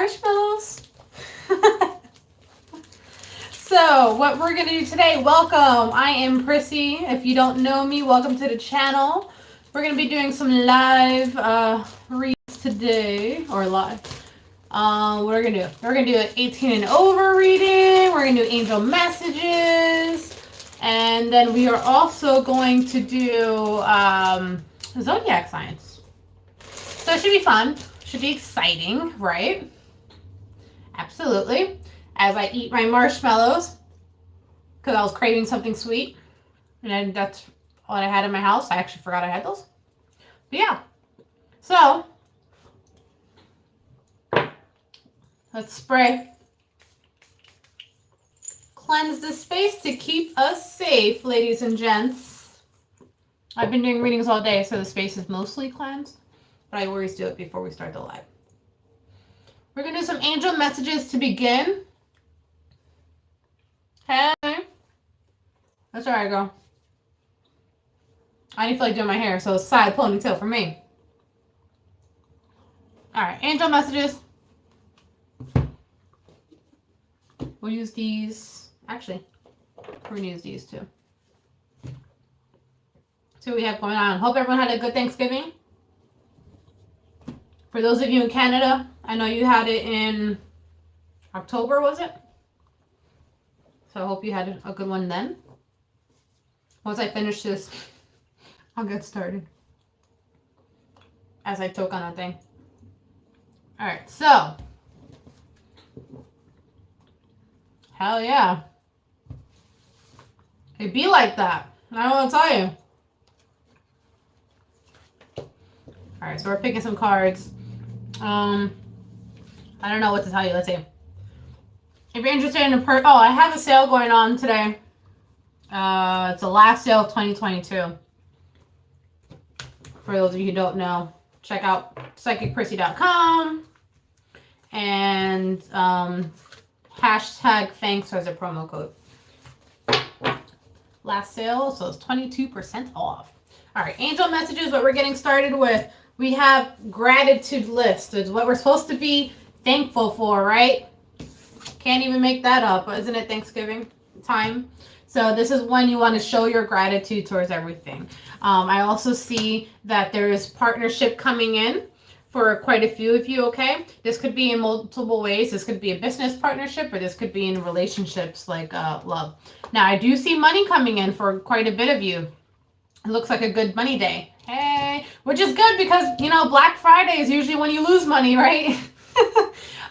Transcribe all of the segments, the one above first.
marshmallows. So what we're going to do today, welcome. I am Priscy. If you don't know me, welcome to the channel. We're going to be doing some live reads today, or live. What we're going to do? We're going to do an 18 and over reading. We're going to do angel messages. And then we are also going to do zodiac signs. So it should be fun. Should be exciting, right? Absolutely. As I eat my marshmallows, because I was craving something sweet. And then that's all I had in my house. I actually forgot I had those. But yeah. So, let's spray. Cleanse the space to keep us safe, ladies and gents. I've been doing readings all day, so the space is mostly cleansed. But I always do it before we start the live. We're going to do some angel messages to begin. Hey. That's where I go. I didn't feel like doing my hair, so it's side ponytail for me. Alright, angel messages. We'll use these. Actually, we're going to use these too. See what we have going on. Hope everyone had a good Thanksgiving. For those of you in Canada, I know you had it in October, was it? So I hope you had a good one then. Once I finish this, I'll get started. As I choke on that thing. Alright, so. Hell yeah. It be like that. I don't want to tell you. Alright, so we're picking some cards. I don't know what to tell you. Let's see. If you're interested in I have a sale going on today. It's the last sale of 2022. For those of you who don't know, check out psychicprissy.com and hashtag thanks as a promo code. Last sale, so it's 22% off. All right, angel messages. What we're getting started with. We have gratitude list. It's what we're supposed to be thankful for, right? Can't even make that up. Isn't it Thanksgiving time? So this is when you want to show your gratitude towards everything. I also see that there is partnership coming in for quite a few of you, okay? This could be in multiple ways. This could be a business partnership, or this could be in relationships like love. Now, I do see money coming in for quite a bit of you. It looks like a good money day. Hey, which is good because, you know, Black Friday is usually when you lose money, right?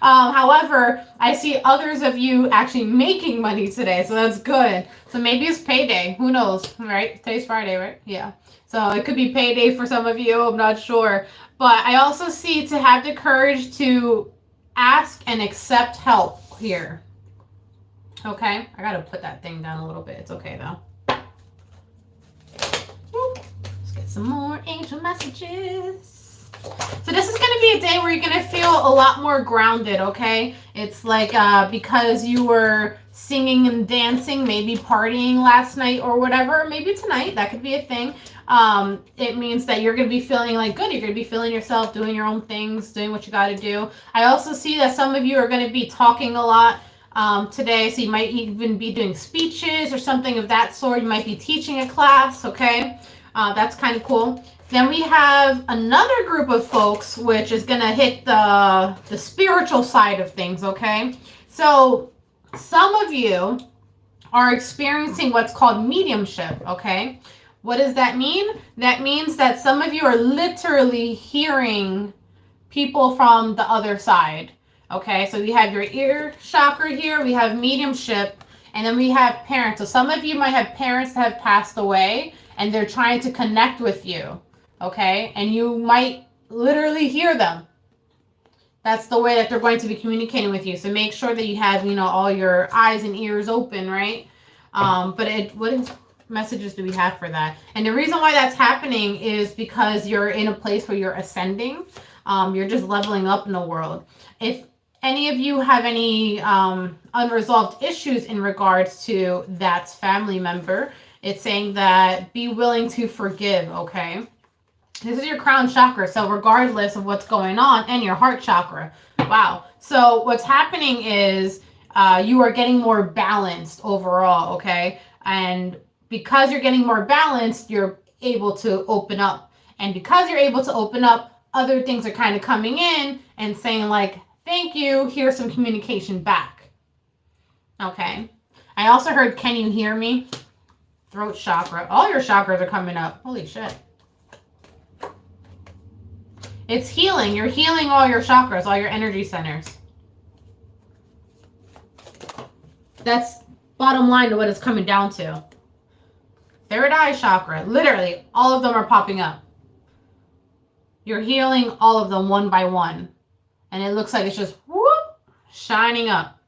However, I see others of you actually making money today, so that's good. So maybe it's payday. Who knows, right? Today's Friday, right? Yeah. So it could be payday for some of you. I'm not sure. But I also see to have the courage to ask and accept help here. Okay? I got to put that thing down a little bit. It's okay, though. Let's get some more angel messages. So this is going to be a day where you're going to feel a lot more grounded, okay? It's like because you were singing and dancing, maybe partying last night or whatever, maybe tonight, that could be a thing. It means that you're going to be feeling like good. You're going to be feeling yourself, doing your own things, doing what you got to do. I also see that some of you are going to be talking a lot today, so you might even be doing speeches or something of that sort. You might be teaching a class, okay? That's kind of cool. Then we have another group of folks, which is going to hit the spiritual side of things, okay? So some of you are experiencing what's called mediumship, okay? What does that mean? That means that some of you are literally hearing people from the other side, okay? So we have your ear chakra here, we have mediumship, and then we have parents. So some of you might have parents that have passed away, and they're trying to connect with you. Okay, and you might literally hear them. That's the way that they're going to be communicating with you. So make sure that you have, you know, all your eyes and ears open, right? What messages do we have for that? And the reason why that's happening is because you're in a place where you're ascending. You're just leveling up in the world. If any of you have any unresolved issues in regards to that family member, it's saying that be willing to forgive, okay? This is your crown chakra, so regardless of what's going on, and your heart chakra, Wow. So what's happening is you are getting more balanced overall, okay? And because you're getting more balanced, you're able to open up. And because you're able to open up, other things are kind of coming in and saying like, thank you, here's some communication back. Okay. I also heard, can you hear me? Throat chakra. All your chakras are coming up. Holy shit. It's healing. You're healing all your chakras, all your energy centers. That's bottom line to what it's coming down to. Third eye chakra. Literally, all of them are popping up. You're healing all of them one by one. And it looks like it's just whoop, shining up.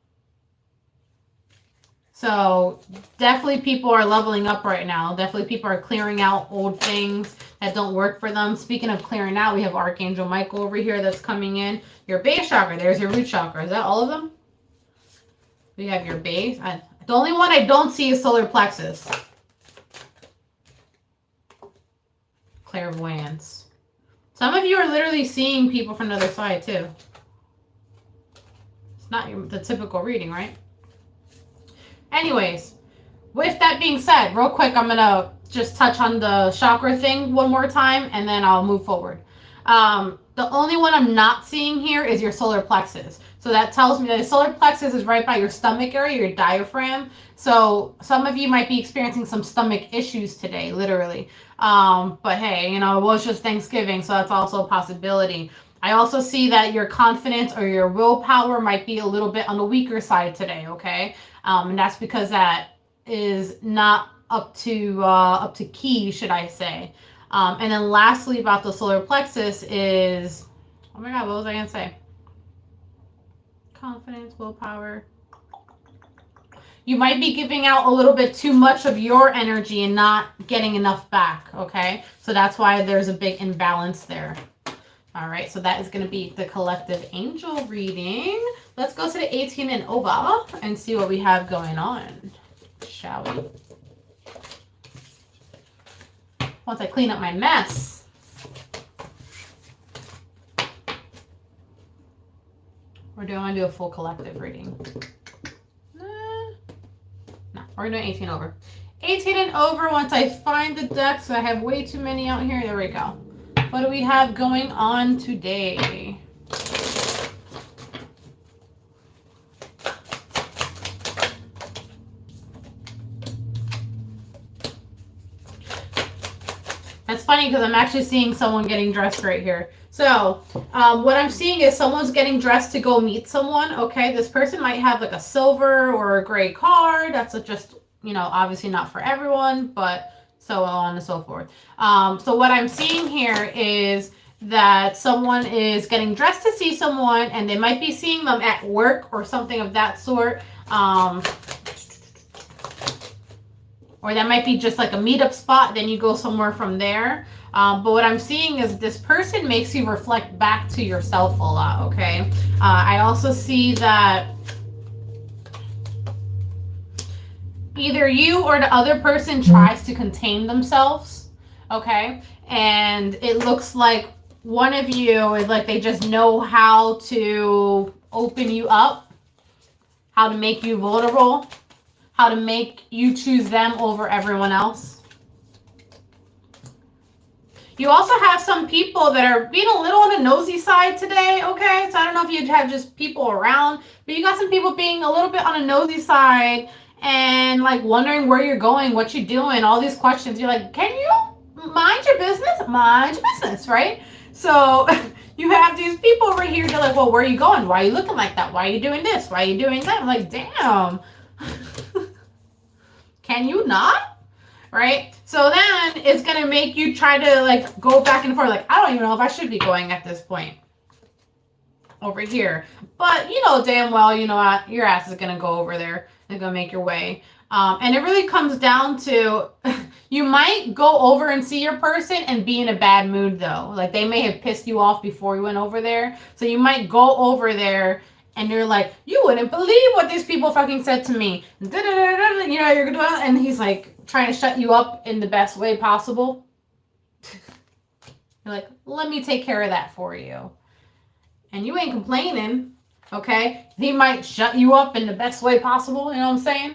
So definitely people are leveling up right now. Definitely people are clearing out old things that don't work for them. Speaking of clearing out, we have Archangel Michael over here that's coming in. Your base chakra, there's your root chakra. Is that all of them? We have your base. The only one I don't see is solar plexus. Clairvoyance. Some of you are literally seeing people from the other side too. It's not the typical reading, right? Anyways, with that being said, real quick, I'm going to just touch on the chakra thing one more time, and then I'll move forward. The only one I'm not seeing here is your solar plexus. So that tells me that the solar plexus is right by your stomach area, your diaphragm. So some of you might be experiencing some stomach issues today, literally. But hey, you know, it was just Thanksgiving, so that's also a possibility. I also see that your confidence or your willpower might be a little bit on the weaker side today, okay? And that's because that is not up to key, should I say. And then lastly about the solar plexus is, oh my God, what was I going to say? Confidence, willpower. You might be giving out a little bit too much of your energy and not getting enough back, okay? So that's why there's a big imbalance there. All right, so that is going to be the collective angel reading. Let's go to the 18 and over and see what we have going on, shall we? Once I clean up my mess. Or do I want to do a full collective reading? No, we're doing 18 over. 18 and over once I find the deck, so I have way too many out here. There we go. What do we have going on today? That's funny because I'm actually seeing someone getting dressed right here. So what I'm seeing is someone's getting dressed to go meet someone. Okay, this person might have like a silver or a gray car. That's just, you know, obviously not for everyone, but so on and so forth. So what I'm seeing here is that someone is getting dressed to see someone, and they might be seeing them at work or something of that sort. Or that might be just like a meetup spot, then you go somewhere from there. But what I'm seeing is this person makes you reflect back to yourself a lot, okay? I also see that either you or the other person tries to contain themselves, okay? And it looks like one of you is like they just know how to open you up, how to make you vulnerable, how to make you choose them over everyone else. You also have some people that are being a little on the nosy side today, okay? So I don't know if you have just people around, but you got some people being a little bit on the nosy side and like wondering where you're going, what you're doing, all these questions. You're like, can you mind your business? Mind your business, right? So you have these people over here. They're like, well, where are you going? Why are you looking like that? Why are you doing this? Why are you doing that? I'm like, damn. Can you not? Right? So then it's going to make you try to like go back and forth. Like, I don't even know if I should be going at this point over here. But you know damn well, you know what? Your ass is going to go over there and go make your way. And it really comes down to you might go over and see your person and be in a bad mood though. Like they may have pissed you off before you went over there. So you might go over there and you're like, you wouldn't believe what these people fucking said to me. You know, you're gonna, and he's like trying to shut you up in the best way possible. You're like, let me take care of that for you. and you ain't complaining, okay? He might shut you up in the best way possible, you know what I'm saying?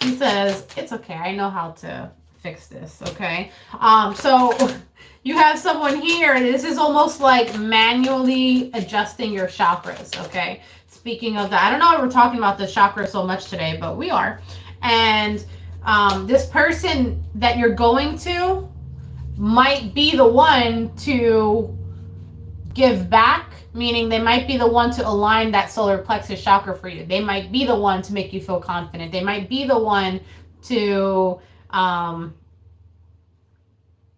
He says, it's okay, I know how to fix this, okay? So you have someone here, and this is almost like manually adjusting your chakras, okay? Speaking of that, I don't know if we're talking about the chakra so much today, but we are. And this person that you're going to might be the one to give back, meaning they might be the one to align that solar plexus chakra for you. They might be the one to make you feel confident. They might be the one to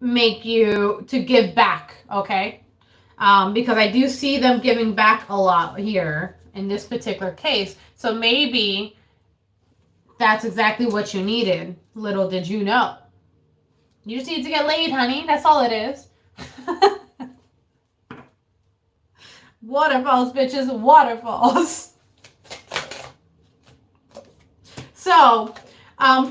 make you to give back, okay? Because I do see them giving back a lot here in this particular case. So maybe that's exactly what you needed. Little did you know. You just need to get laid, honey. That's all it is. Waterfalls, bitches. Waterfalls. So,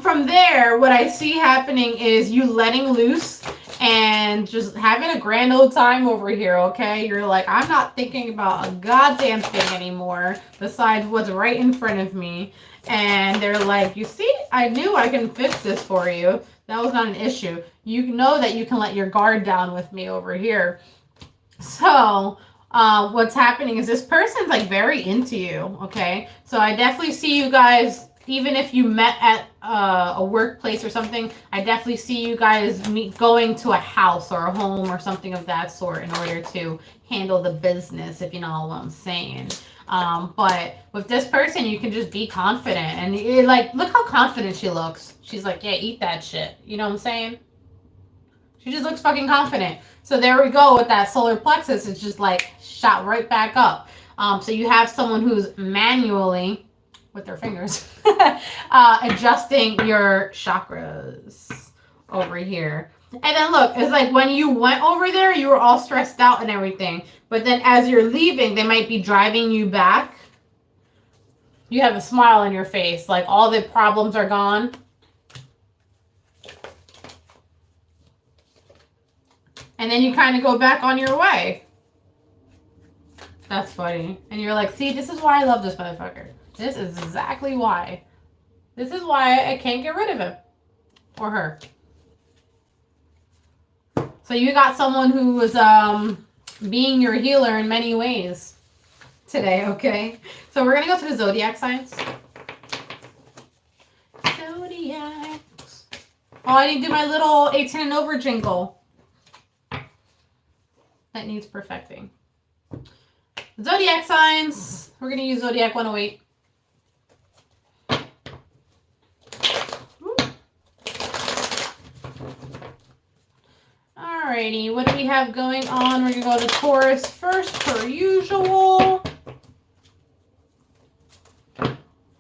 from there, what I see happening is you letting loose and just having a grand old time over here, okay? You're like, I'm not thinking about a goddamn thing anymore besides what's right in front of me. And they're like, you see, I knew I can fix this for you. That was not an issue. You know that you can let your guard down with me over here. So, what's happening is this person's like very into you, okay? So I definitely see you guys, even if you met at a workplace or something, I definitely see you guys going to a house or a home or something of that sort in order to handle the business, if you know what I'm saying. But with this person, you can just be confident. And you're like, look how confident she looks. She's like, yeah, eat that shit. You know what I'm saying? She just looks fucking confident. So there we go with that solar plexus. It's just like shot right back up. So you have someone who's manually, with their fingers, adjusting your chakras over here. And then look, it's like when you went over there, you were all stressed out and everything. But then as you're leaving, they might be driving you back. You have a smile on your face, like all the problems are gone. And then you kind of go back on your way. That's funny. And you're like, see, this is why I love this motherfucker. This is exactly why. This is why I can't get rid of him. Or her. So you got someone who was being your healer in many ways today, okay? So we're going to go to the zodiac signs. Zodiacs. Oh, I didn't do my little 18 and over jingle. That needs perfecting. Zodiac signs. We're going to use Zodiac 108. Alrighty, what do we have going on? We're going to go to Taurus first, per usual.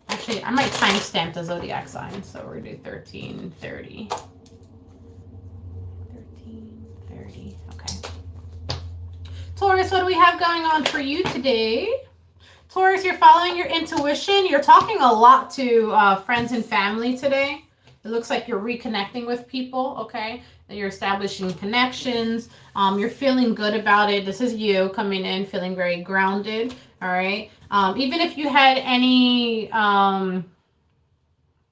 Actually, I might timestamp the Zodiac sign, so we're going to do 1330. 1330, okay. Taurus, what do we have going on for you today? Taurus, you're following your intuition. You're talking a lot to friends and family today. It looks like you're reconnecting with people, okay? You're establishing connections. You're feeling good about it. This is you coming in feeling very grounded, all right? Even if you had any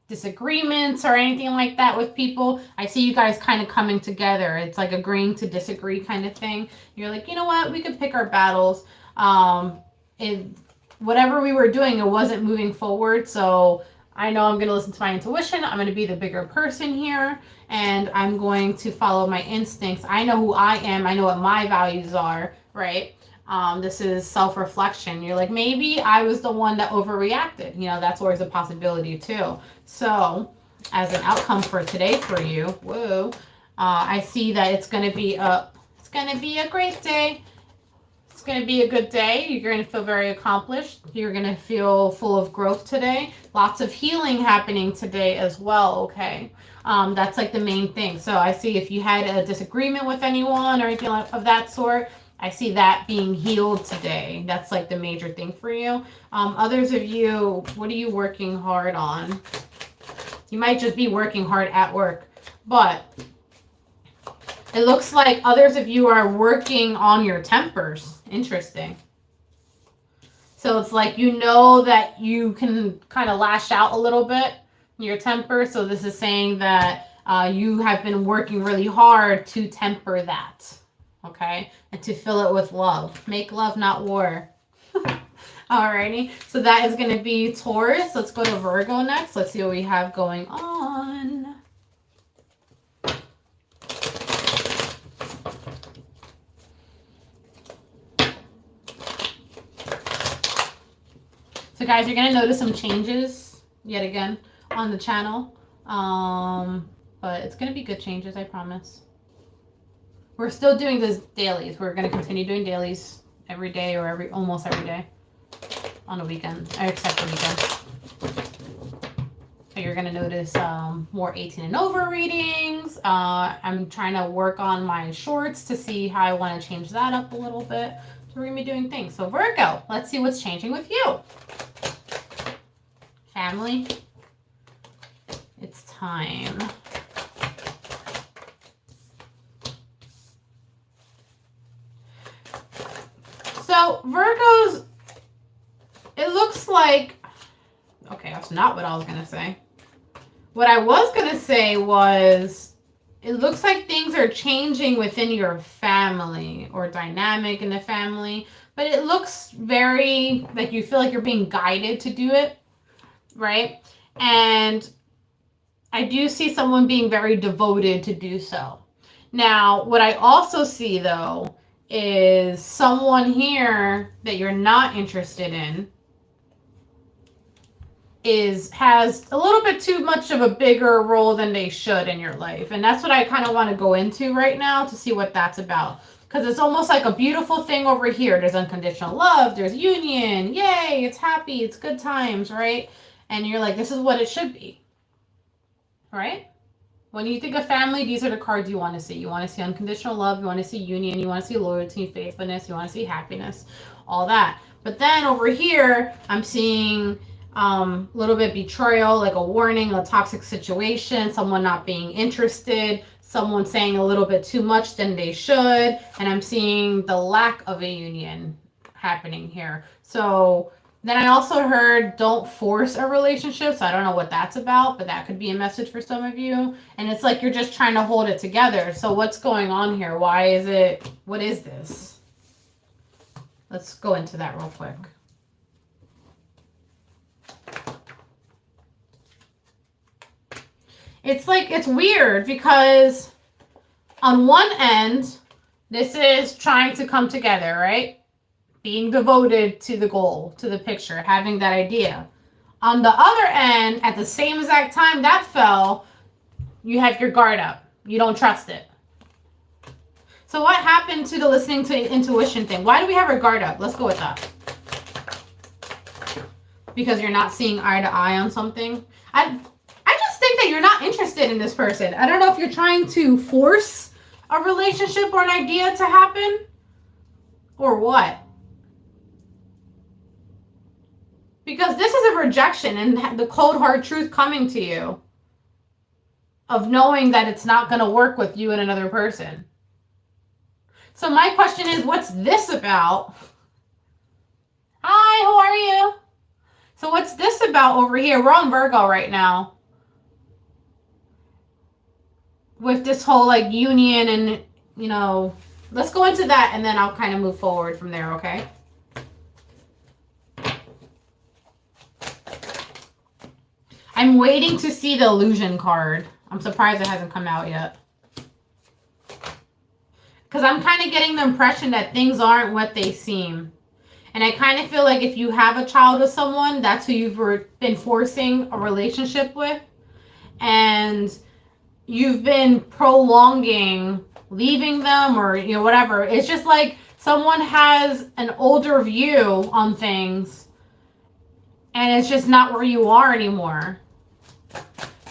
disagreements or anything like that with people, I see you guys kind of coming together. It's like agreeing to disagree kind of thing. You're like, you know what? We could pick our battles. Whatever we were doing, it wasn't moving forward, so I know I'm going to listen to my intuition. I'm going to be the bigger person here, and I'm going to follow my instincts. I know who I am. I know what my values are, right? This is self-reflection. You're like, maybe I was the one that overreacted. You know, that's always a possibility too. So as an outcome for today for you, whoa, I see that it's going to be a great day. It's going to be a good day. You're going to feel very accomplished. You're going to feel full of growth today. Lots of healing happening today as well, okay? That's like the main thing. So I see if you had a disagreement with anyone or anything of that sort, I see that being healed today. That's like the major thing for you. Others of you, what are you working hard on? You might just be working hard at work, but It looks like others of you are working on your tempers. Interesting. So it's like you know that you can kind of lash out a little bit in your temper. So this is saying that you have been working really hard to temper that. Okay? And to fill it with love. Make love, not war. Alrighty. So that is going to be Taurus. Let's go to Virgo next. Let's see what we have going on. So guys, you're going to notice some changes yet again on the channel. But it's going to be good changes, I promise. We're still doing this dailies. We're going to continue doing dailies every day or almost every day on a weekend, except for weekends. So you're going to notice more 18 and over readings. I'm trying to work on my shorts to see how I want to change that up a little bit. So we're going to be doing things. So Virgo, let's see what's changing with you. Family, it's time. So Virgos, it looks like, okay, that's not what I was going to say. What I was going to say was, it looks like things are changing within your family or dynamic in the family, but it looks very like you feel like you're being guided to do it. Right? And I do see someone being very devoted to do so. Now, what I also see, though, is someone here that you're not interested in has a little bit too much of a bigger role than they should in your life. And that's what I kind of want to go into right now to see what that's about. Because it's almost like a beautiful thing over here. There's unconditional love. There's union. Yay, it's happy. It's good times, right? And you're like, this is what it should be, right? When you think of family, these are the cards you want to see. You want to see unconditional love. You want to see union. You want to see loyalty, faithfulness. You want to see happiness, all that. But then over here, I'm seeing a little bit betrayal, like a warning, a toxic situation, someone not being interested, someone saying a little bit too much than they should. And I'm seeing the lack of a union happening here. So then I also heard don't force a relationship. So I don't know what that's about, but that could be a message for some of you. And it's like you're just trying to hold it together. So what's going on here? Why is it? What is this? Let's go into that real quick. It's like, it's weird because on one end, this is trying to come together, right? Being devoted to the goal, to the picture, having that idea. On the other end, at the same exact time that fell, you have your guard up. You don't trust it. So what happened to the listening to intuition thing? Why do we have our guard up? Let's go with that. Because you're not seeing eye to eye on something. I just think that you're not interested in this person. I don't know if you're trying to force a relationship or an idea to happen or what. Because this is a rejection and the cold hard truth coming to you of knowing that it's not going to work with you and another person. So my question is, what's this about? Hi, how are you? So what's this about over here? We're on Virgo right now. With this whole like union and, you know, let's go into that and then I'll kind of move forward from there, okay? I'm waiting to see the illusion card. I'm surprised it hasn't come out yet. Because I'm kind of getting the impression that things aren't what they seem. And I kind of feel like if you have a child with someone, that's who you've been forcing a relationship with. And you've been prolonging leaving them or, you know, whatever. It's just like someone has an older view on things and it's just not where you are anymore.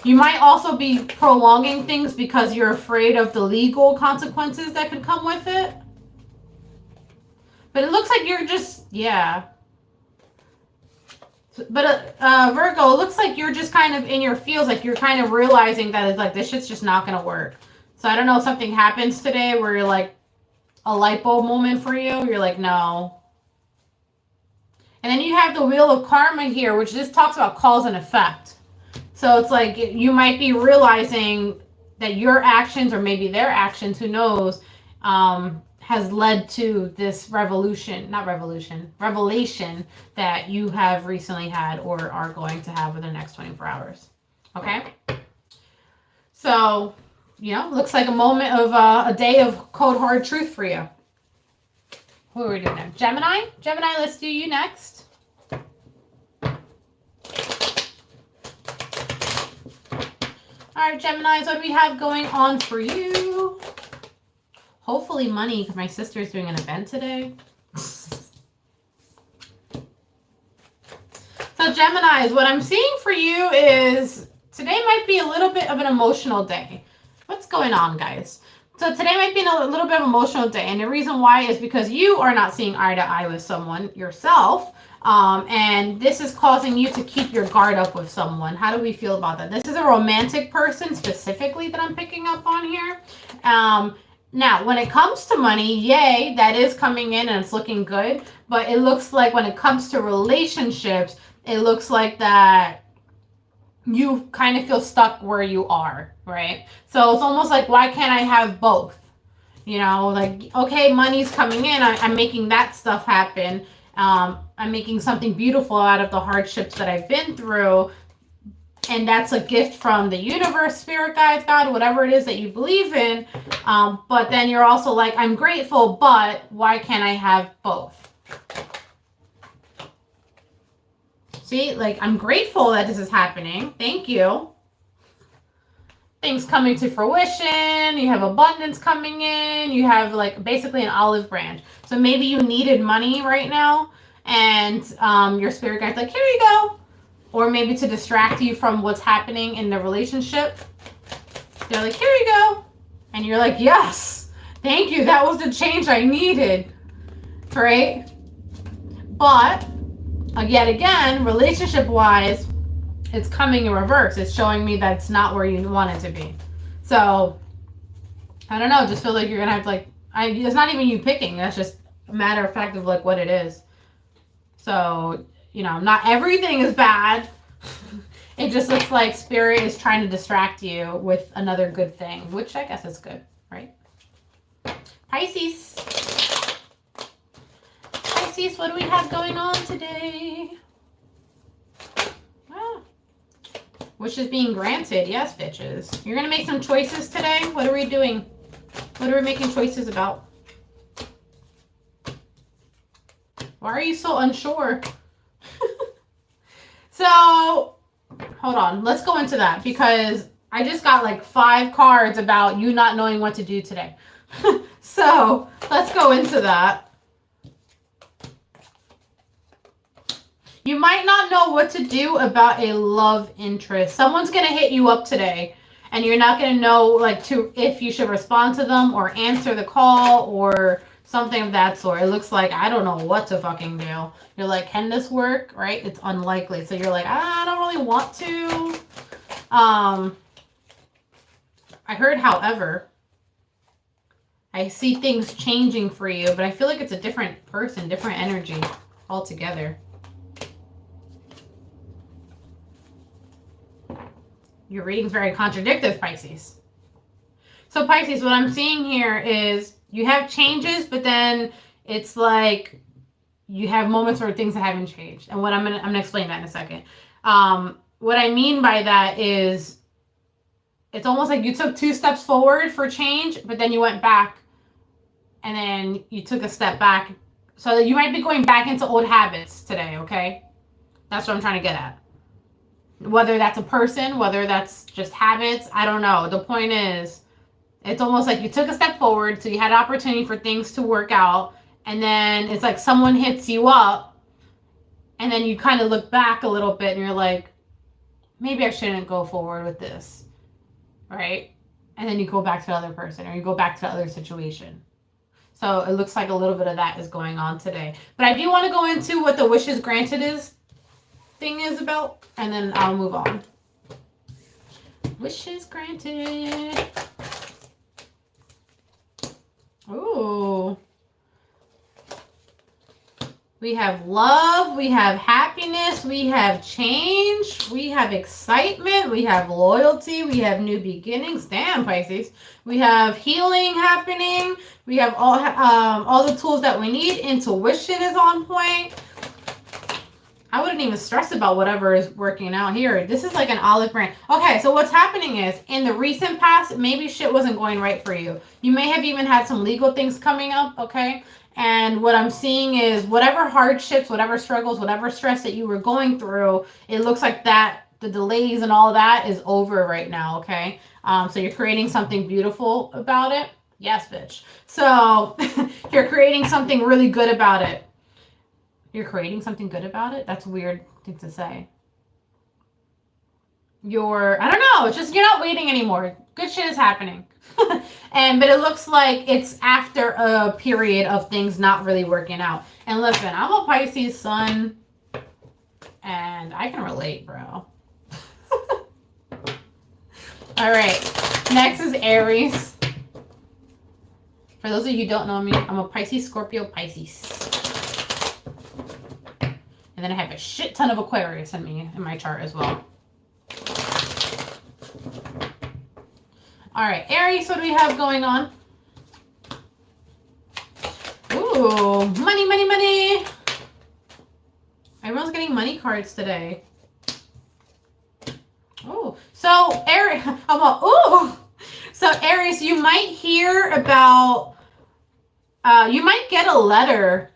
You might also be prolonging things because you're afraid of the legal consequences that could come with it. But it looks like you're just, yeah. But Virgo, it looks like you're just kind of in your feels, like you're kind of realizing that it's like this shit's just not going to work. So I don't know if something happens today where you're like a light bulb moment for you. You're like, no. And then you have the Wheel of Karma here, which just talks about cause and effect. So it's like you might be realizing that your actions, or maybe their actions, who knows, has led to this revelation that you have recently had or are going to have within the next 24 hours. Okay? So, looks like a moment of a day of cold, hard truth for you. Who are we doing now? Gemini? Gemini, let's do you next. All right, Geminis, what do we have going on for you? Hopefully money, because my sister's doing an event today. So Geminis, what I'm seeing for you is today might be a little bit of an emotional day. What's going on, guys? So today might be a little bit of an emotional day. And the reason why is because you are not seeing eye to eye with someone yourself. And this is causing you to keep your guard up with someone. How do we feel about that? This is a romantic person specifically that I'm picking up on here. Now, when it comes to money, yay, that is coming in and it's looking good. But it looks like when it comes to relationships, it looks like that you kind of feel stuck where you are, right? So it's almost like, why can't I have both? Like, okay, money's coming in. I'm making that stuff happen. I'm making something beautiful out of the hardships that I've been through. And that's a gift from the universe, spirit guides, God, whatever it is that you believe in. But then you're also like, I'm grateful, but why can't I have both? See, like, I'm grateful that this is happening. Thank you. Things coming to fruition. You have abundance coming in. You have, like, basically an olive branch. So maybe you needed money right now. And your spirit guide's like, here you go. Or maybe to distract you from what's happening in the relationship. They're like, here you go. And you're like, yes. Thank you. That was the change I needed. Right? But, yet again, relationship-wise, it's coming in reverse. It's showing me that it's not where you want it to be. So, I don't know. Just feel like you're going to have to, like, it's not even you picking. That's just a matter of fact of, like, what it is. So, not everything is bad. It just looks like spirit is trying to distract you with another good thing, which I guess is good, right? Pisces. Pisces, what do we have going on today? Ah. Wishes being granted. Yes, bitches. You're going to make some choices today? What are we doing? What are we making choices about? Why are you so unsure? So, hold on. Let's go into that because I just got like 5 cards about you not knowing what to do today. So, let's go into that. You might not know what to do about a love interest. Someone's going to hit you up today and you're not going to know like if you should respond to them or answer the call or something of that sort. It looks like I don't know what to fucking do. You're like, can this work? Right? It's unlikely. So you're like, I don't really want to. I heard, however, I see things changing for you, but I feel like it's a different person, different energy altogether. Your reading's very contradictory, Pisces. So Pisces, what I'm seeing here is you have changes, but then it's like you have moments where things that haven't changed. And what I'm gonna explain that in a second. What I mean by that is it's almost like you took 2 steps forward for change, but then you went back and then you took a step back. So you might be going back into old habits today, okay? That's what I'm trying to get at. Whether that's a person, whether that's just habits, I don't know. The point is, it's almost like you took a step forward, so you had an opportunity for things to work out, and then it's like someone hits you up, and then you kind of look back a little bit, and you're like, maybe I shouldn't go forward with this, right? And then you go back to the other person, or you go back to the other situation. So it looks like a little bit of that is going on today. But I do want to go into what the wishes granted thing is about, and then I'll move on. Wishes granted. Ooh. We have love, we have happiness, we have change, we have excitement, we have loyalty, we have new beginnings. Damn, Pisces. We have healing happening. We have all the tools that we need. Intuition is on point. I wouldn't even stress about whatever is working out here. This is like an olive branch. Okay, so what's happening is, in the recent past, maybe shit wasn't going right for you. You may have even had some legal things coming up, okay? And what I'm seeing is whatever hardships, whatever struggles, whatever stress that you were going through, it looks like that the delays and all that is over right now, okay? So you're creating something beautiful about it. Yes, bitch. So you're creating something really good about it. You're creating something good about it? That's a weird thing to say. I don't know, it's just you're not waiting anymore. Good shit is happening. But it looks like it's after a period of things not really working out. And listen, I'm a Pisces sun, and I can relate, bro. All right, next is Aries. For those of you who don't know me, I'm a Pisces, Scorpio, Pisces. And then I have a shit ton of Aquarius in my chart as well. All right, Aries, what do we have going on? Ooh, money, money, money. Everyone's getting money cards today. Oh, so Aries, so Aries, you might hear about, you might get a letter,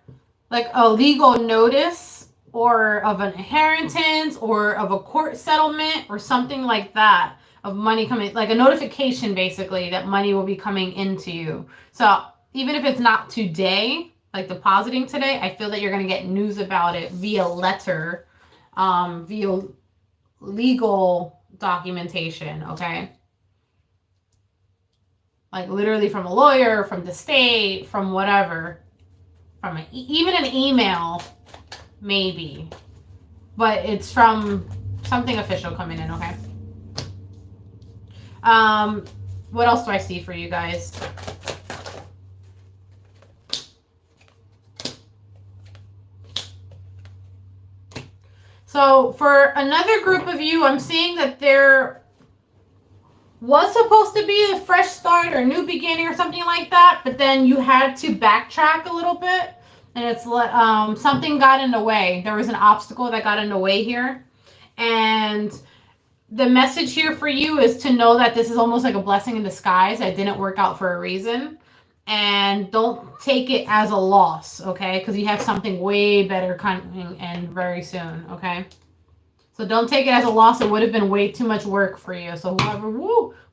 like a legal notice, or of an inheritance, or of a court settlement, or something like that, of money coming, like a notification basically that money will be coming into you. So even if it's not today, like depositing today, I feel that you're going to get news about it via letter, via legal documentation, okay? Like literally from a lawyer, from the state, from whatever, from even an email, maybe. But it's from something official coming in, okay? What else do I see for you guys? So for another group of you, I'm seeing that there was supposed to be a fresh start or a new beginning or something like that, but then you had to backtrack a little bit, and it's something got in the way. There was an obstacle that got in the way here, and the message here for you is to know that this is almost like a blessing in disguise that didn't work out for a reason. And don't take it as a loss, okay? Because you have something way better coming in very soon, okay? So don't take it as a loss. It would have been way too much work for you. So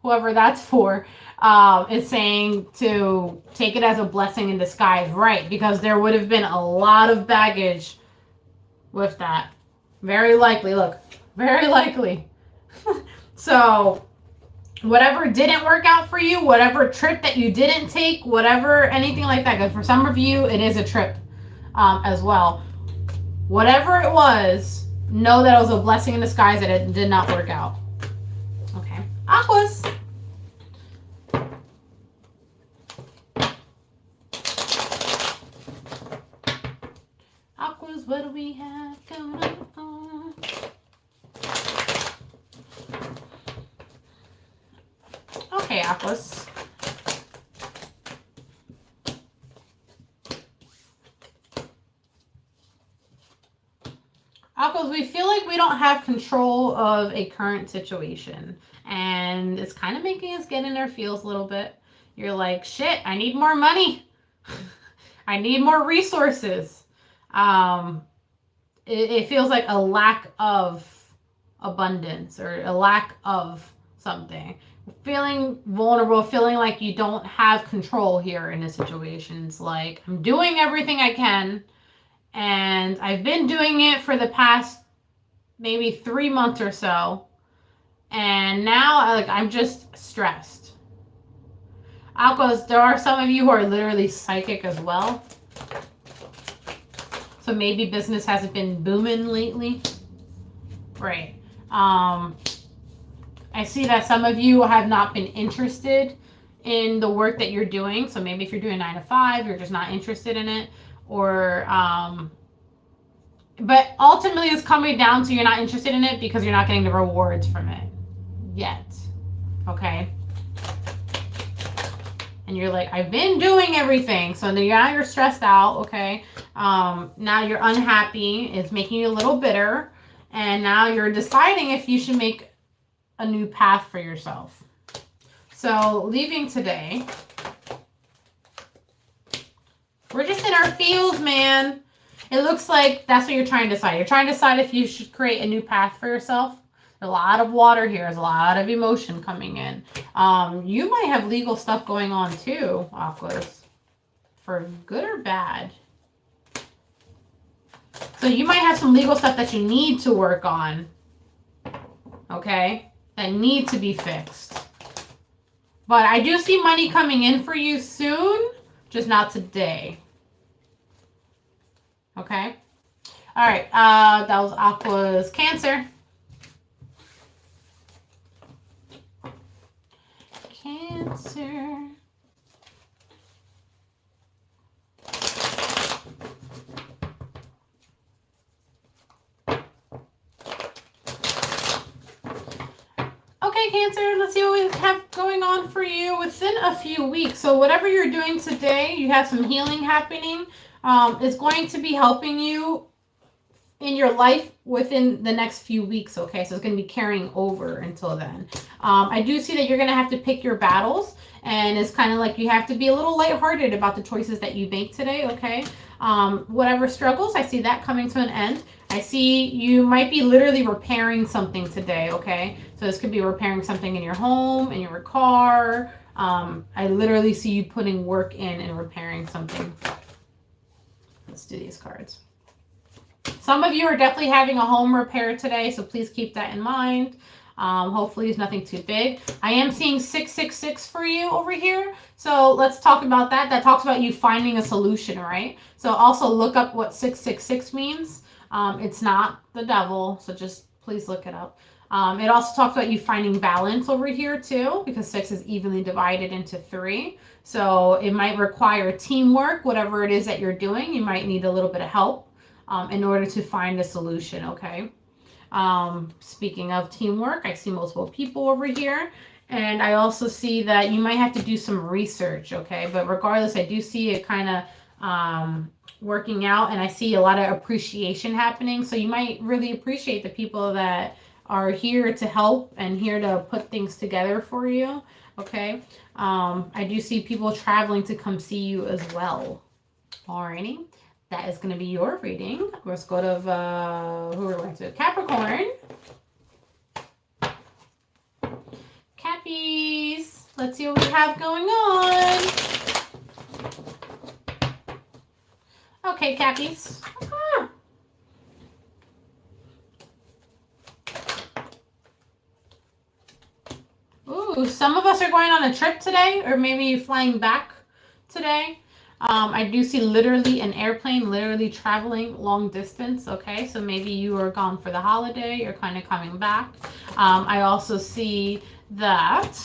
whoever that's for, is saying to take it as a blessing in disguise, right? Because there would have been a lot of baggage with that. Very likely, look, very likely. So whatever didn't work out for you, whatever trip that you didn't take, whatever, anything like that, because for some of you, it is a trip as well. Whatever it was, know that it was a blessing in disguise that it did not work out. Okay. Aquas. Aquas, what do we have going on? Okay, Aquas. Aquas, we feel like we don't have control of a current situation. And it's kind of making us get in our feels a little bit. You're like, shit, I need more money. I need more resources. It feels like a lack of abundance or a lack of something. Feeling vulnerable, feeling like you don't have control here in a situation. It's like, I'm doing everything I can, and I've been doing it for the past maybe 3 months or so, and now I'm just stressed. Aquas, there are some of you who are literally psychic as well. So maybe business hasn't been booming lately. Right. I see that some of you have not been interested in the work that you're doing. So maybe if you're doing 9 to 5, you're just not interested in it, or but ultimately it's coming down to you're not interested in it because you're not getting the rewards from it yet. Okay. And you're like, I've been doing everything. So now you're stressed out, okay? Now you're unhappy. It's making you a little bitter. And now you're deciding if you should make a new path for yourself. So leaving today, we're just in our feels, man. It looks like that's what you're trying to decide. You're trying to decide if you should create a new path for yourself. A lot of water here. There's a lot of emotion coming in. You might have legal stuff going on too, Aquas, for good or bad. So you might have some legal stuff that you need to work on, okay, that need to be fixed. But I do see money coming in for you soon, just not today. Okay. All right. That was Aqua's Cancer. Cancer. Okay, Cancer, let's see what we have going on for you within a few weeks. So whatever you're doing today, you have some healing happening. It's going to be helping you in your life within the next few weeks, okay? So it's going to be carrying over until then. I do see that you're going to have to pick your battles, and it's kind of like you have to be a little lighthearted about the choices that you make today, okay? Whatever struggles, I see that coming to an end. I see you might be literally repairing something today, okay? So this could be repairing something in your home, in your car. I literally see you putting work in and repairing something. Let's do these cards. Some of you are definitely having a home repair today, so please keep that in mind. Hopefully it's nothing too big. I am seeing 666 for you over here. So let's talk about that. That talks about you finding a solution, right? So also look up what 666 means. It's not the devil, so just please look it up. It also talks about you finding balance over here too, because 6 is evenly divided into 3. So it might require teamwork, whatever it is that you're doing. You might need a little bit of help in order to find a solution, okay? Speaking of teamwork, I see multiple people over here. And I also see that you might have to do some research, okay? But regardless, I do see it kind of working out, and I see a lot of appreciation happening. So you might really appreciate the people that are here to help and here to put things together for you, okay? I do see people traveling to come see you as well. Alrighty. That is going to be your reading. Let's go to, who are we going to? Capricorn. Cappies. Let's see what we have going on. Okay, Cappies. Ooh, some of us are going on a trip today, or maybe flying back today. I do see literally an airplane, literally traveling long distance, okay? So maybe you are gone for the holiday, you're kind of coming back. I also see that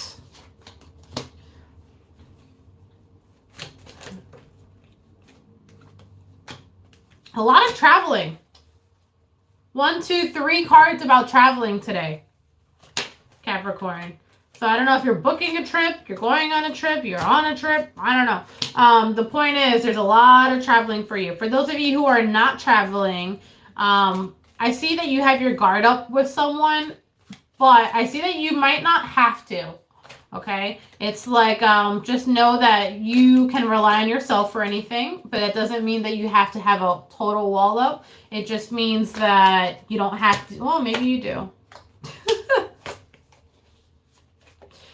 a lot of traveling. 1, 2, 3 cards about traveling today, Capricorn. So I don't know if you're booking a trip, you're going on a trip, you're on a trip. I don't know. The point is there's a lot of traveling for you. For those of you who are not traveling, I see that you have your guard up with someone, but I see that you might not have to. Okay? It's like just know that you can rely on yourself for anything, but it doesn't mean that you have to have a total wall up. It just means that you don't have to. Well, maybe you do.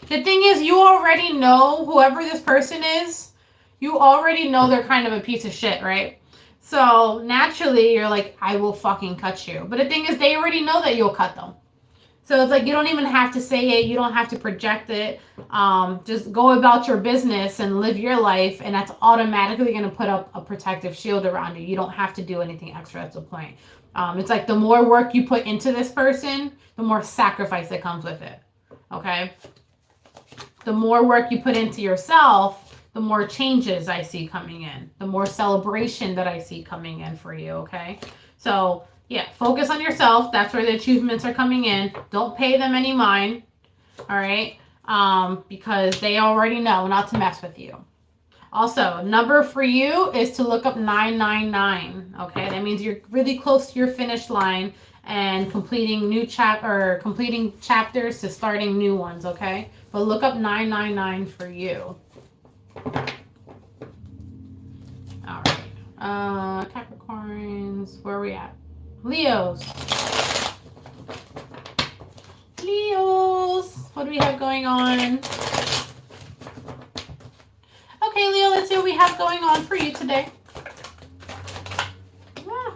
The thing is, you already know whoever this person is, you already know they're kind of a piece of shit, right? So naturally, you're like, I will fucking cut you. But the thing is, they already know that you'll cut them. So it's like, you don't even have to say it. You don't have to project it. Just go about your business and live your life. And that's automatically going to put up a protective shield around you. You don't have to do anything extra. That's the point. It's like the more work you put into this person, the more sacrifice that comes with it. Okay? the more work you put into yourself, the more changes I see coming in, the more celebration that I see coming in for you, okay? So, yeah, focus on yourself. That's where the achievements are coming in. Don't pay them any mind, all right? Because they already know not to mess with you. Also, number for you is to look up 999, okay? That means you're really close to your finish line and completing completing chapters to starting new ones, okay? But look up 999 for you. All right. Capricorns, where are we at? Leos. Leos, what do we have going on? Okay, Leo, let's see what we have going on for you today. Yeah.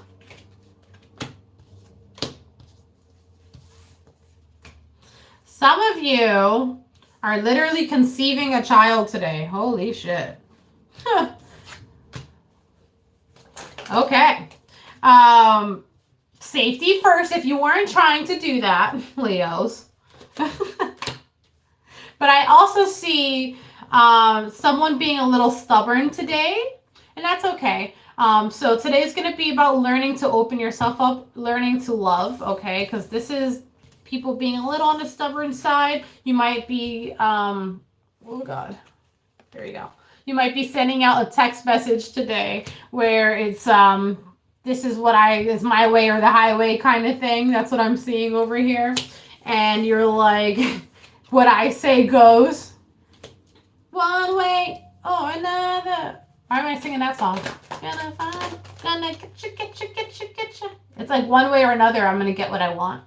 Some of you are literally conceiving a child today. Holy shit. Okay. Safety first if you weren't trying to do that, Leos. But I also see someone being a little stubborn today, and that's okay. So today's going to be about learning to open yourself up, learning to love, okay? Because this is people being a little on the stubborn side. You might be, oh God, there you go. You might be sending out a text message today where it's, this is is my way or the highway kind of thing. That's what I'm seeing over here. And you're like, what I say goes. One way or another. Why am I singing that song? Gonna get you. It's like one way or another, I'm gonna get what I want.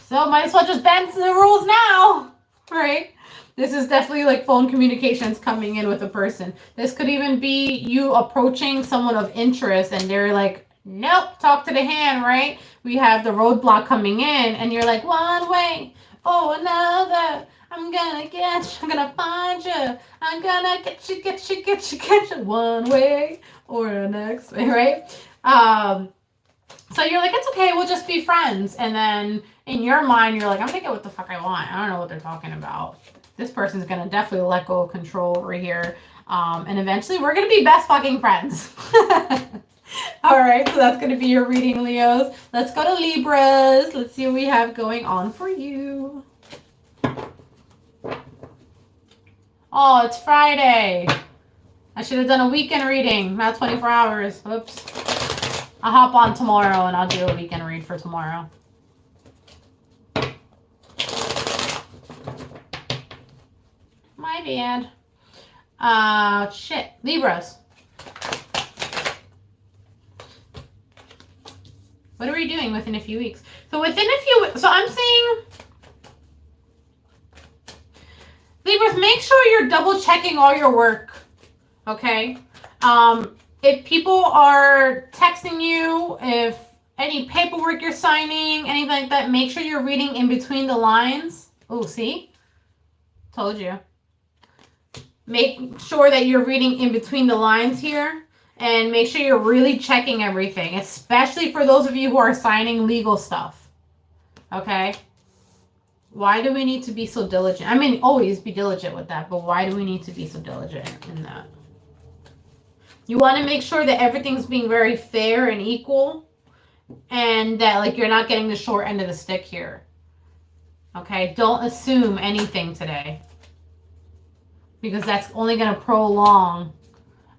So might as well just bend to the rules now, right? This is definitely like phone communications coming in with a person. This could even be you approaching someone of interest and they're like, nope, talk to the hand, right? We have the roadblock coming in and you're like, one way or another. I'm gonna get you, I'm gonna find you, I'm gonna get you, one way or the next way, right? So you're like, it's okay, we'll just be friends. And then in your mind, you're like, I'm gonna get what the fuck I want. I don't know what they're talking about. This person's gonna definitely let go of control over here. And eventually we're gonna be best fucking friends. All right, so that's gonna be your reading, Leos. Let's go to Libras. Let's see what we have going on for you. Oh, it's Friday. I should have done a weekend reading, not 24 hours. Whoops. I'll hop on tomorrow and I'll do a weekend read for tomorrow. My bad. Shit. Libras. What are we doing within a few weeks? So I'm saying, Libras, make sure you're double checking all your work. Okay? If people are texting you, if any paperwork you're signing, anything like that, make sure you're reading in between the lines. Oh, see? Told you. Make sure that you're reading in between the lines here. And make sure you're really checking everything. Especially for those of you who are signing legal stuff. Okay? Why do we need to be so diligent? I mean, always be diligent with that. But why do we need to be so diligent in that? You want to make sure that everything's being very fair and equal. And that, like, you're not getting the short end of the stick here. Okay? Don't assume anything today. Because that's only going to prolong.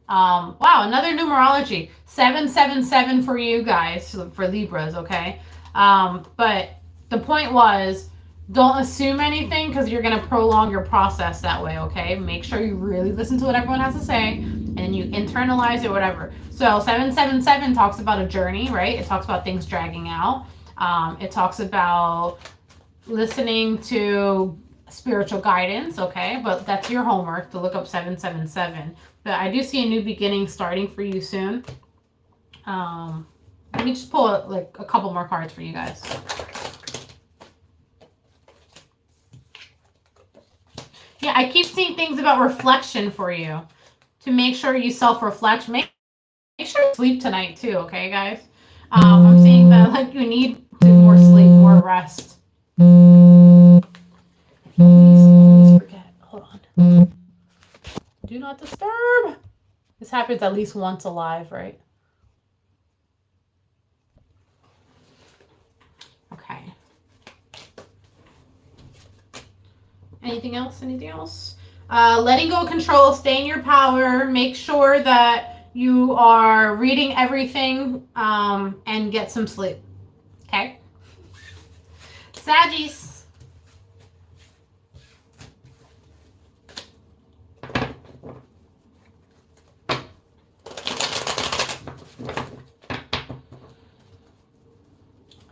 Wow, another numerology. 777 for you guys, for Libras, okay? But the point was, don't assume anything because you're going to prolong your process that way, okay? Make sure you really listen to what everyone has to say and you internalize it, whatever. So 777 talks about a journey, right? It talks about things dragging out. It talks about listening to spiritual guidance, okay? But that's your homework to look up 777. But I do see a new beginning starting for you soon. Let me just pull like a couple more cards for you guys. Yeah, I keep seeing things about reflection for you. To make sure you self-reflect. Make sure you sleep tonight too, okay, guys? I'm seeing that like you need more sleep, more rest. Always forget. Hold Do not disturb. This happens at least once alive, right? Okay. Anything else? Anything else? Letting go of control, stay in your power, make sure that you are reading everything, and get some sleep. Okay? Saggies.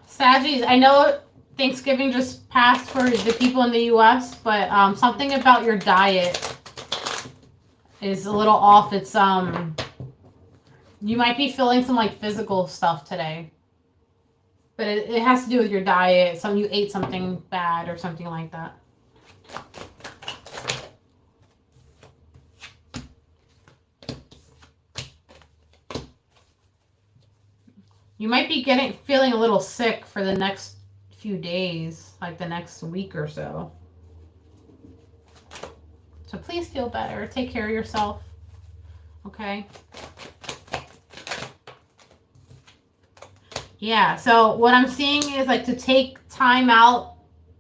Saggies, I know Thanksgiving just passed for the people in the U.S., but something about your diet is a little off. It's you might be feeling some like physical stuff today, but it has to do with your diet. You ate something bad or something like that. You might be feeling a little sick for the next few days, like the next week or so. So please feel better. Take care of yourself. Okay? Yeah, so what I'm seeing is like to take time out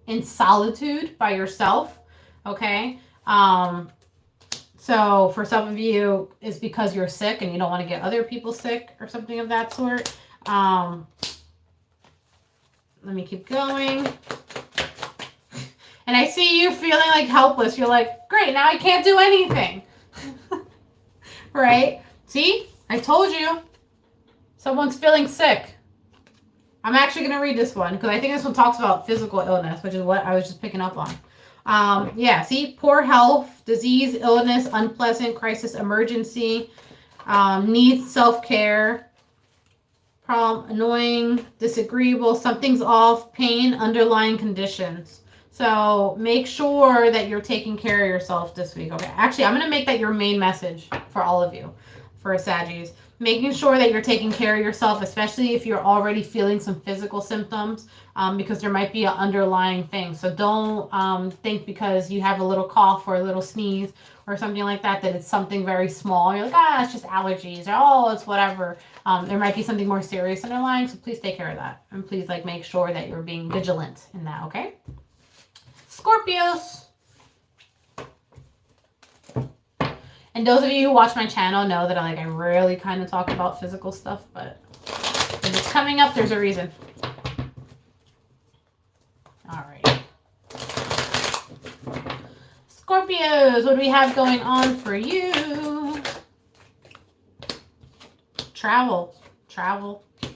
in solitude by yourself. Okay? So for some of you, it's because you're sick and you don't want to get other people sick or something of that sort. Let me keep going. And I see you feeling like helpless. You're like, great, now I can't do anything. Right? See? I told you. Someone's feeling sick. I'm actually going to read this one because I think this one talks about physical illness, which is what I was just picking up on. Yeah, see? Poor health, disease, illness, unpleasant, crisis, emergency, needs self-care. Problem, annoying, disagreeable, something's off, pain, underlying conditions. So make sure that you're taking care of yourself this week. Okay, actually, I'm going to make that your main message for all of you, for Saggies. Making sure that you're taking care of yourself, especially if you're already feeling some physical symptoms, because there might be an underlying thing. So don't think because you have a little cough or a little sneeze or something like that, that it's something very small. You're like, it's just allergies, or oh, it's whatever. There might be something more serious underlying, so please take care of that. And please make sure that you're being vigilant in that, okay? Scorpios. And those of you who watch my channel know that I rarely kind of talk about physical stuff, but if it's coming up, there's a reason. All right. Scorpios, what do we have going on for you? Travel,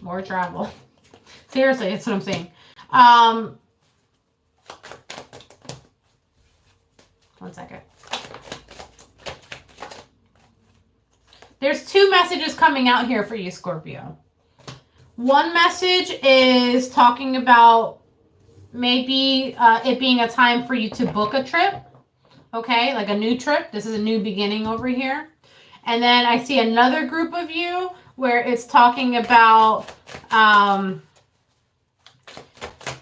more travel. Seriously, that's what I'm saying. One second. There's two messages coming out here for you, Scorpio. One message is talking about maybe it being a time for you to book a trip. Okay, like a new trip. This is a new beginning over here. And then I see another group of you where it's talking about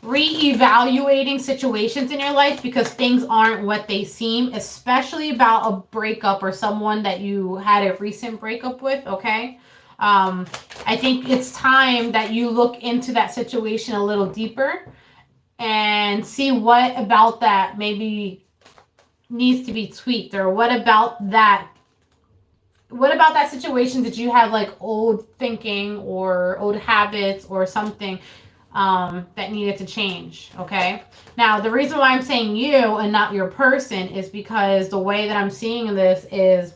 reevaluating situations in your life because things aren't what they seem, especially about a breakup or someone that you had a recent breakup with, okay? I think it's time that you look into that situation a little deeper and see what about that maybe needs to be tweaked, or what about that situation did you have old thinking or old habits or something that needed to change, okay? Now, the reason why I'm saying you and not your person is because the way that I'm seeing this is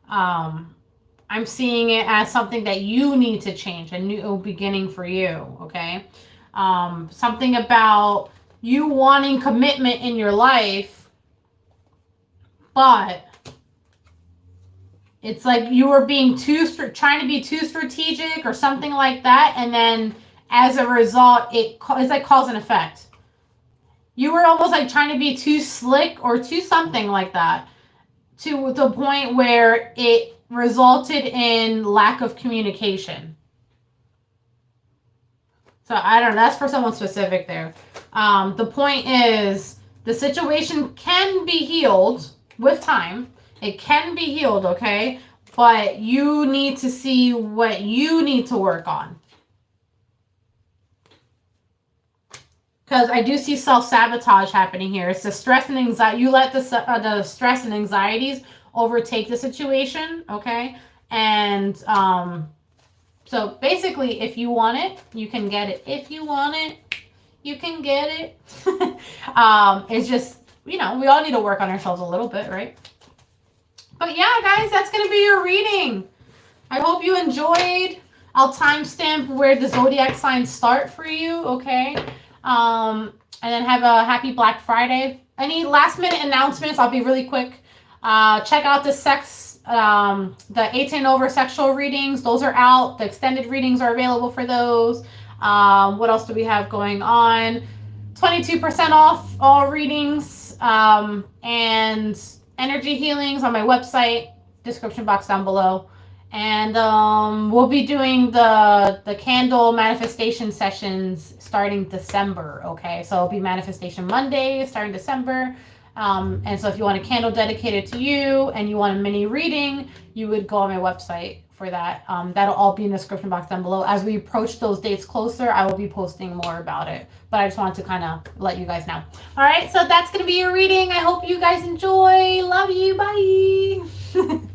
I'm seeing it as something that you need to change, a new beginning for you, okay? Something about you wanting commitment in your life, but it's like you were being trying to be too strategic or something like that, and then as a result, it's like cause and effect. You were almost like trying to be too slick or too something like that to the point where it resulted in lack of communication. So I don't know. That's for someone specific there. The point is The situation can be healed with time. It can be healed, okay? But you need to see what you need to work on. Because I do see self-sabotage happening here. It's the stress and anxiety. You let the stress and anxieties overtake the situation, okay? And so basically, if you want it, you can get it. If you want it, you can get it. It's just, we all need to work on ourselves a little bit, right? But yeah, guys, that's going to be your reading. I hope you enjoyed. I'll timestamp where the zodiac signs start for you, okay? And then have a happy Black Friday. Any last minute announcements? I'll be really quick. Check out the 18 and over sexual readings. Those are out. The extended readings are available for those. What else do we have going on? 22% off all readings, and energy healings on my website, description box down below. And we'll be doing the candle manifestation sessions starting December, okay? So it'll be Manifestation Monday starting December. And so if you want a candle dedicated to you and you want a mini reading, you would go on my website for that. That'll all be in the description box down below. As we approach those dates closer, I will be posting more about it. But I just wanted to kind of let you guys know. All right, so that's going to be your reading. I hope you guys enjoy. Love you. Bye.